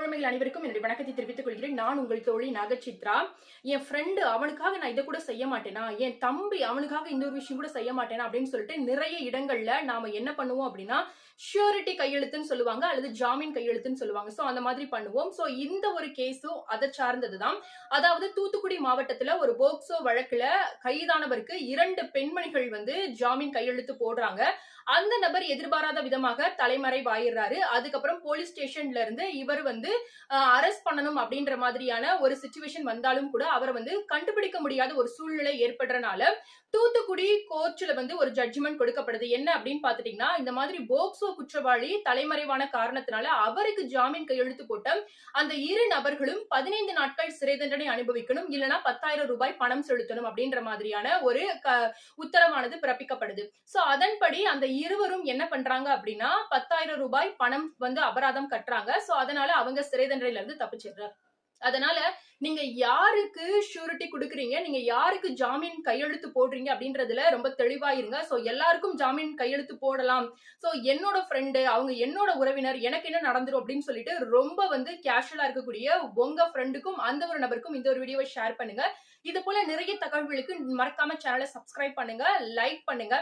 தோழமைகள் அனைவருக்கும் என்னுடைய வணக்கத்தை தெரிவித்துக் கொள்கிறேன். நான் உங்கள் தோழி நாகசித்ரா. என் ஃப்ரெண்டு அவனுக்காக நான் இதை கூட செய்ய மாட்டேனா, என் தம்பி அவனுக்காக இந்த ஒரு விஷயம் கூட செய்ய மாட்டேனா அப்படின்னு சொல்லிட்டு நிறைய இடங்கள்ல நாம என்ன பண்ணுவோம் அப்படின்னா, ஷூரிட்டி கையெழுத்துன்னு சொல்லுவாங்க அல்லது ஜாமீன் கையெழுத்துன்னு சொல்லுவாங்க. சோ அந்த மாதிரி பண்ணுவோம். சோ இந்த ஒரு கேஸும் அதை சார்ந்ததுதான். அதாவது தூத்துக்குடி மாவட்டத்துல ஒரு போக்சோ வழக்குல கைதானவருக்கு 2 பெண்மணிகள் ஜாமீன் கையெழுத்து போடுறாங்க. அந்த நபர் எதிர்பாராத விதமாக தலைமறைவாயிடுறாரு. அதுக்கப்புறம் போலீஸ் ஸ்டேஷன்ல இருந்து இவர் அரெஸ்ட் பண்ணணும் அப்படின்ற மாதிரியான ஒரு சிச்சுவேஷன் வந்தாலும் கூட அவரை கண்டுபிடிக்க முடியாத ஒரு சூழ்நிலை ஏற்படுறனால தூத்துக்குடி கோர்ட்ல ஒரு ஜட்ஜ்மெண்ட் கொடுக்கப்படுது. என்ன அப்படின்னு பாத்துட்டீங்கன்னா, இந்த மாதிரி போக்சோ குற்றவாளி தலைமறைவான காரணத்தினால அவருக்கு ஜாமீன் கையெழுத்து போட்ட அந்த 2 நபர்களும் 15 நாட்கள் சிறை தண்டனை அனுபவிக்கணும், இல்லைன்னா 10,000 ரூபாய் பணம் செலுத்தணும் அப்படின்ற மாதிரியான ஒரு உத்தரவானது பிறப்பிக்கப்படுது. சோ அதன்படி அந்த இருவரும் என்ன பண்றாங்க அப்படின்னா 10,000 ரூபாய் பணம் அபராதம் கட்டுறாங்க. சோ அதனால அவங்க சிறை தண்டனையில இருந்து தப்பிச்சிடுறாங்க. அதனால நீங்க யாருக்கு ஷூரிட்டி கொடுக்குறீங்க, நீங்க யாருக்கு ஜாமீன் கையெழுத்து போடுறீங்க அப்படின்றதுல ரொம்ப தெளிவா இருங்க. சோ எல்லாருக்கும் ஜாமீன் கையெழுத்து போடலாம். சோ என்னோட ஃப்ரெண்டு, அவங்க என்னோட உறவினர், எனக்கு என்ன நடந்துரும் அப்படின்னு சொல்லிட்டு ரொம்ப கேஷுவலா இருக்கக்கூடிய உங்க ஃப்ரெண்டுக்கும் அந்த ஒரு நபருக்கும் இந்த ஒரு வீடியோவை ஷேர் பண்ணுங்க. இது போல நிறைய தகவல்களுக்கு மறக்காம சேனலை சப்ஸ்கிரைப் பண்ணுங்க, லைக் பண்ணுங்க.